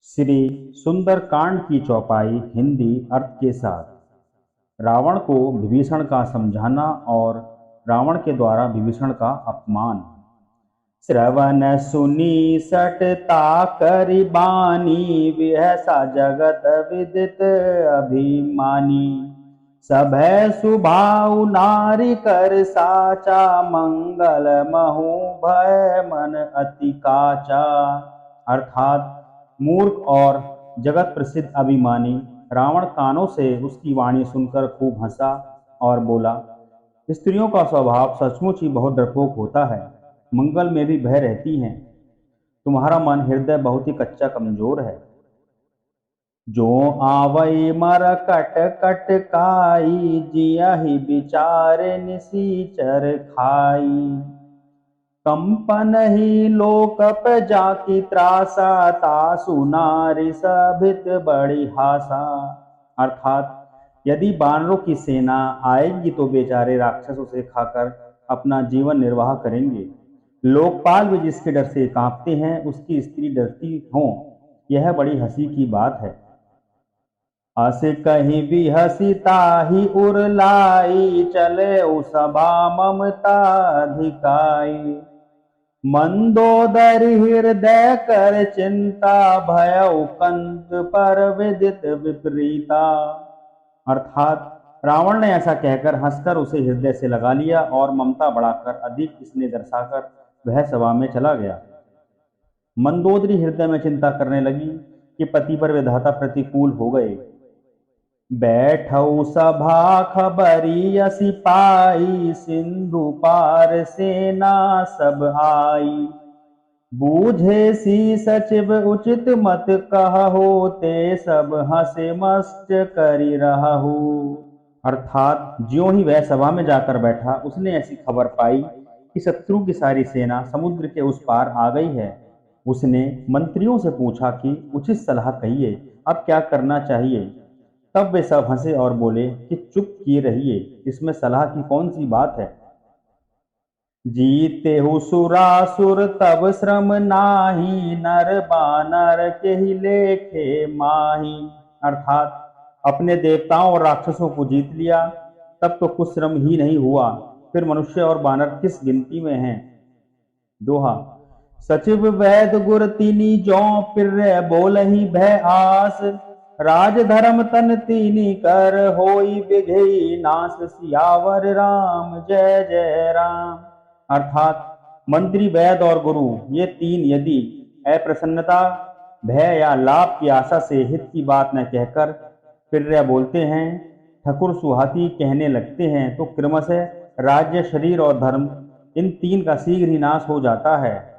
श्री सुंदरकांड की चौपाई हिंदी अर्थ के साथ। रावण को विभीषण का समझाना और रावण के द्वारा विभीषण का अपमान। श्रवण सुनी सटता करि बानी, विहसा जगत विदित अभिमानी। सभय सुभाउ नारी कर साचा, मंगल महु भय मन अति काचा। अर्थात मूर्ख और जगत प्रसिद्ध अभिमानी रावण कानों से उसकी वाणी सुनकर खूब हंसा और बोला, स्त्रियों का स्वभाव सचमुच ही बहुत डरपोक होता है, मंगल में भी भय रहती हैं। तुम्हारा मन हृदय बहुत ही कच्चा कमजोर है। जो आवई मर कट कट काई, जिया ही विचारे निसीचर खाई। कंपन ही लोकप जाकी त्रासा, तासु नारी सभित बड़ी हासा। अर्थात यदि वानरों की सेना आएगी तो बेचारे राक्षस उसे खाकर अपना जीवन निर्वाह करेंगे। लोकपाल भी जिसके डर से कांपते हैं, उसकी स्त्री डरती हो, यह बड़ी हंसी की बात है। हस कहीं भी हसीता ही उरलाई, चले सभा ममता धिकाई। मंदोदर हृदय कर चिंता, भय कंत पर विदित विपरीता। अर्थात रावण ने ऐसा कहकर हंसकर उसे हृदय से लगा लिया और ममता बढ़ाकर अधिक इसने दर्शाकर वह सभा में चला गया। मंदोदरी हृदय में चिंता करने लगी कि पति पर विधाता प्रतिकूल हो गए। बैठौ सभा खबरी असी पाई, सिंधु पार सेना सब आई। बूझे सी सचिव उचित मत कहहो, ते सब हंसे मस्त करी रहु। अर्थात ज्यों ही वह सभा में जाकर बैठा, उसने ऐसी खबर पाई कि शत्रु की सारी सेना समुद्र के उस पार आ गई है। उसने मंत्रियों से पूछा कि उचित सलाह कहिए, अब क्या करना चाहिए। तब वे सब हंसे और बोले कि चुप किए रहिए, इसमें सलाह की कौन सी बात है। जीते हो सुरासुर तब श्रम नाही, नर बानर के ही लेखे माही। अर्थात अपने देवताओं और राक्षसों को जीत लिया तब तो कुछ श्रम ही नहीं हुआ, फिर मनुष्य और बानर किस गिनती में हैं। दोहा। सचिव वैद गुर तीनी जौ फिर बोलहि भय आस, राज धर्म तन तीनी कर होई बिघई नाश। सियावर राम जय जय राम। अर्थात मंत्री वैद और गुरु ये तीन यदि अप्रसन्नता भय या लाभ की आशा से हित की बात न कहकर फिर बोलते हैं, ठकुर सुहाती कहने लगते हैं, तो क्रमशः राज्य शरीर और धर्म इन तीन का शीघ्र ही नाश हो जाता है।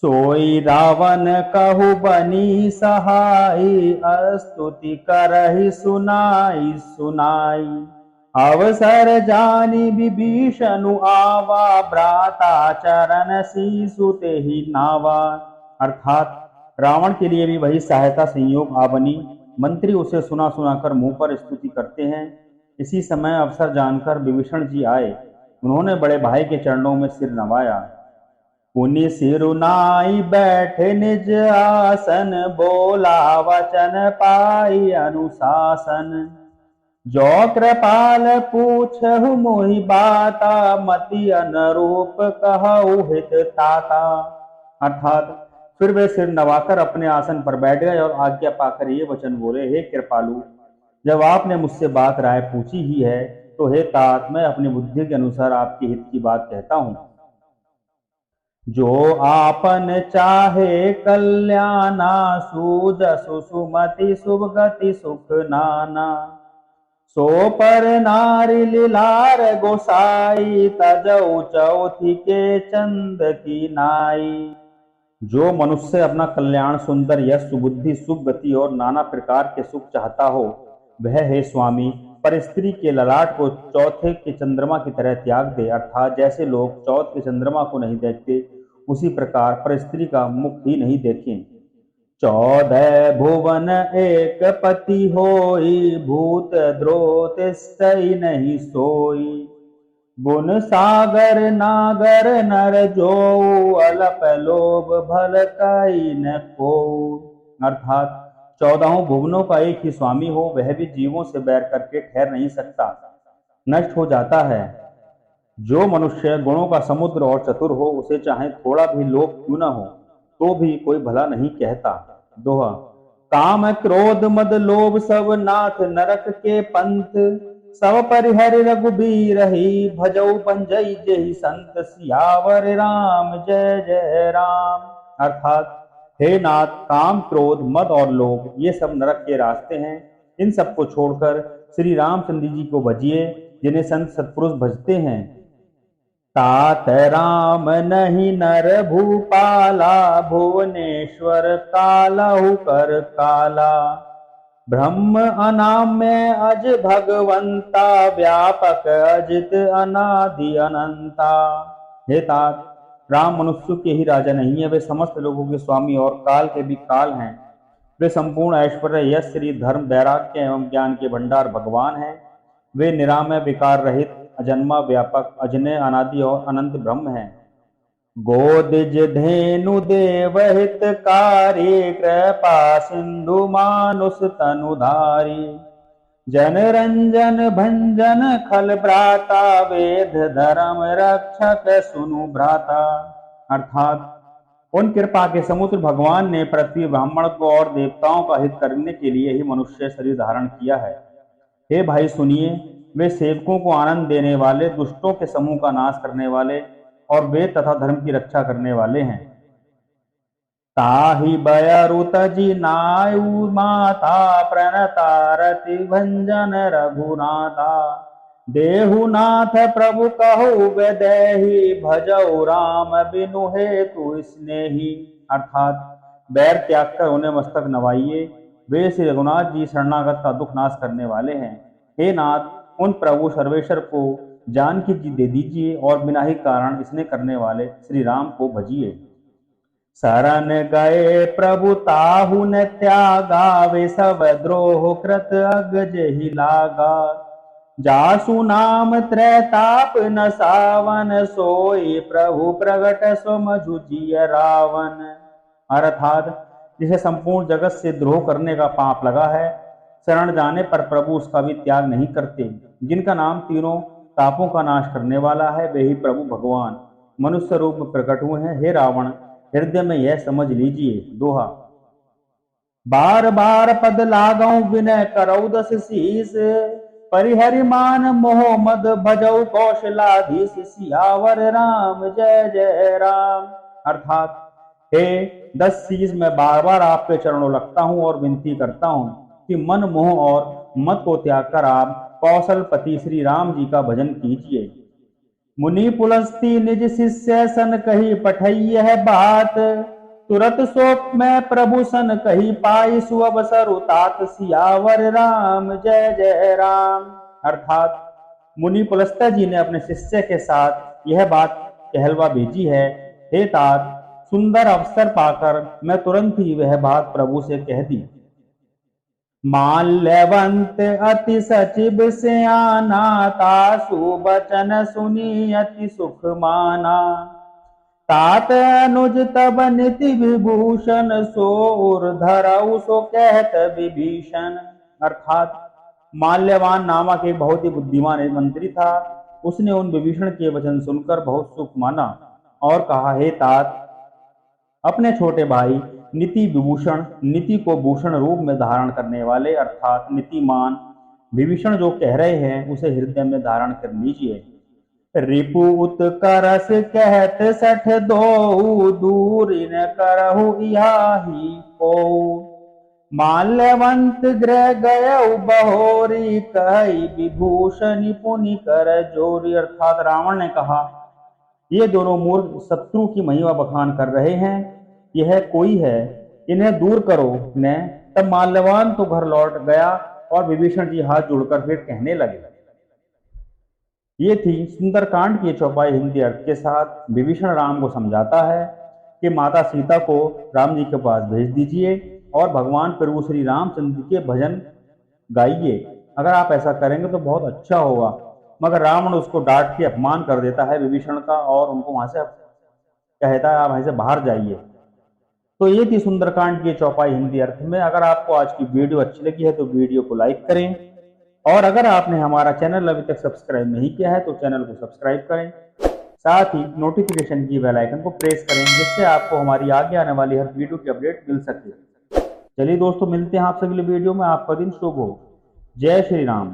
सोई रावण कहु बनी सहाई, स्तुति करहि सुनाई सुनाई। अवसर जानी विभीषणु आवा, भ्राता चरण सीसु तेहि नावा। अर्थात रावण के लिए भी वही सहायता संयोग आ बनी। मंत्री उसे सुना सुनाकर मुंह पर स्तुति करते हैं। इसी समय अवसर जानकर विभीषण जी आए। उन्होंने बड़े भाई के चरणों में सिर नवाया। पुनि सिरुनाई बैठे निज आसन, बोला वचन पाई अनुशासन। जो कृपाल पूछहु मोहि बाता, मति अनुरूप कहु हित ताता। अर्थात फिर वे सिर नवाकर अपने आसन पर बैठ गए और आज्ञा पाकर ये वचन बोले, हे कृपालु, जब आपने मुझसे बात राय पूछी ही है तो हे तात, मैं अपनी बुद्धि के अनुसार आपके हित की बात कहता हूं। जो आपन चाहे कल्याणा, सूजसु सुमति शुभ गति सुख नाना। सो पर नारी लीलार गोसाई, तजऊ चौथी के चंद की नाई। जो मनुष्य अपना कल्याण, सुंदर यश, सुबुद्धि, सुख गति और नाना प्रकार के सुख चाहता हो, वह है स्वामी पर स्त्री के ललाट को चौथे के चंद्रमा की तरह त्याग दे। अर्थात जैसे लोग चौथ के चंद्रमा को नहीं देखते, उसी प्रकार पर स्त्री का मुख ही नहीं देखें। 14 भुवन एक पति होई, भूत द्रोत स्थई नहीं सोई। गुण सागर नागर नर जो, अलप लोभ भल कई न को। अर्थात 14 भुवनों का एक ही स्वामी हो, वह भी जीवों से बैर करके ठहर नहीं सकता, नष्ट हो जाता है। जो मनुष्य गुणों का समुद्र और चतुर हो, उसे चाहे थोड़ा भी लोभ क्यों न हो, तो भी कोई भला नहीं कहता। दोहा। काम क्रोध मद लोभ सब नाथ नरक के पंथ, सब परिहर रघुबीर ही भजौ पंजई जय संत, सियावर राम जय जय राम। अर्थात हे नाथ, काम क्रोध मद और लोभ ये सब नरक के रास्ते हैं। इन सबको छोड़कर श्री रामचंद्र जी को भजिए, जिन्हें संत सत्पुरुष भजते हैं। तात राम नहीं नर भूपाला, भुवनेश्वर कालहु कर काला, ब्रह्म अनाम्य अज भगवंता, व्यापक अजित अनादि अनंता। हे तात, राम मनुष्य के ही राजा नहीं है, वे समस्त लोगों के स्वामी और काल के भी काल हैं। वे संपूर्ण ऐश्वर्य यश श्री धर्म वैराग्य एवं ज्ञान के भंडार भगवान हैं। वे निरामय विकार रहित अजन्मा व्यापक अजन्य अनादि और अनंत ब्रह्म हैं। गोदिज धेनु देव हितकारी, कृपा सिंधु मानुष तनुधारी, जन रंजन भंजन खल भ्राता, वेद धर्म रक्षक सुनु भ्राता। अर्थात उन कृपा के समुद्र भगवान ने पृथ्वी ब्राह्मण को और देवताओं का हित करने के लिए ही मनुष्य शरीर धारण किया है। हे भाई सुनिए, वे सेवकों को आनंद देने वाले, दुष्टों के समूह का नाश करने वाले और वेद तथा धर्म की रक्षा करने वाले हैं। ताहि बयरुत जी नायु माता, प्रणता रति भंजन रघुनाथा, देहुनाथ प्रभु कहु बेदेहि, भजौ राम बिनु हेतु स्नेही। अर्थात बैर त्याग कर उन्हें मस्तक नवाइए, वे श्री रघुनाथ जी शरणागत का दुख नाश करने वाले हैं। हे नाथ, उन प्रभु सर्वेश्वर को जानकी जी दे दीजिए और बिना ही कारण इसने करने वाले श्री राम को भजिए। शरण गए प्रभु ताहु न त्यागा, वे सब द्रोह कृत अगज ही लागा, जासु नाम त्रैताप न सावन, सोई प्रभु प्रगट स्वमझुजिय रावण। अर्थात जिसे संपूर्ण जगत से द्रोह करने का पाप लगा है, शरण जाने पर प्रभु उसका भी त्याग नहीं करते। जिनका नाम तीनों तापों का नाश करने वाला है, वे ही प्रभु भगवान मनुष्य रूप में प्रकट हुए हैं। हे रावण, हृदय में यह समझ लीजिए। दोहा। बार बार पद लागौ विनय करौ दस शीस, परिहरि मान मोह मद भजौ कौशलाधीश, सियावर राम जय जय राम। अर्थात हे 10 शीस, मैं बार बार आपके चरणों लगता हूं और विनती करता हूं कि मन मोह और मत को त्याग कर आप कौशलपति श्री राम जी का भजन कीजिए। मुनि पुलस्ती निज शिष्य सन कही पठई है बात, तुरत सोप में प्रभु सन कही पाई, सुअवसर उतात, सियावर राम जय जय राम। अर्थात मुनि पुलस्त्य जी ने अपने शिष्य के साथ यह बात कहलवा भेजी है। हे तात, सुंदर अवसर पाकर मैं तुरंत ही वह बात प्रभु से कह दी। माल्यवंत अति सचिव से आना, तासु बचन सुनी अति सुख माना, तात अनुज तब निति विभूषण, सो धरऊ सो कहत विभीषण। अर्थात माल्यवान नामक एक बहुत ही बुद्धिमान मंत्री था। उसने उन विभीषण के वचन सुनकर बहुत सुख माना और कहा, हे तात, अपने छोटे भाई नीति विभूषण, नीति को भूषण रूप में धारण करने वाले अर्थात नीतिमान विभीषण जो कह रहे हैं, उसे हृदय में धारण कर लीजिए। रिपु उत्कर्ष कहत सठ दो, दूर न करहु इहाही को, माल्यवंत गृह गय बहोरी, कही विभूषण पुनि कर जोरी। अर्थात रावण ने कहा, ये दोनों मूर्ख शत्रु की महिमा बखान कर रहे हैं, यह कोई है, इन्हें दूर करो न। तब माल्यवान तो घर लौट गया और विभीषण जी हाथ जोड़कर फिर कहने लगे। ये थी सुंदरकांड की चौपाई हिंदी अर्थ के साथ। विभीषण राम को समझाता है कि माता सीता को राम जी के पास भेज दीजिए और भगवान प्रभु श्री रामचंद्र के भजन गाइए। अगर आप ऐसा करेंगे तो बहुत अच्छा होगा। मगर रावण उसको डांट के अपमान कर देता है विभीषण का और उनको वहां से कहता है, आप वहां से बाहर जाइए। तो ये थी सुंदरकांड की चौपाई हिंदी अर्थ में। अगर आपको आज की वीडियो अच्छी लगी है तो वीडियो को लाइक करें, और अगर आपने हमारा चैनल अभी तक सब्सक्राइब नहीं किया है तो चैनल को सब्सक्राइब करें, साथ ही नोटिफिकेशन की बेल आइकन को प्रेस करें, जिससे आपको हमारी आगे आने वाली हर वीडियो की अपडेट मिल सके। चलिए दोस्तों, मिलते हैं आपसे अगले वीडियो में। आपका दिन शुभ हो। जय श्री राम।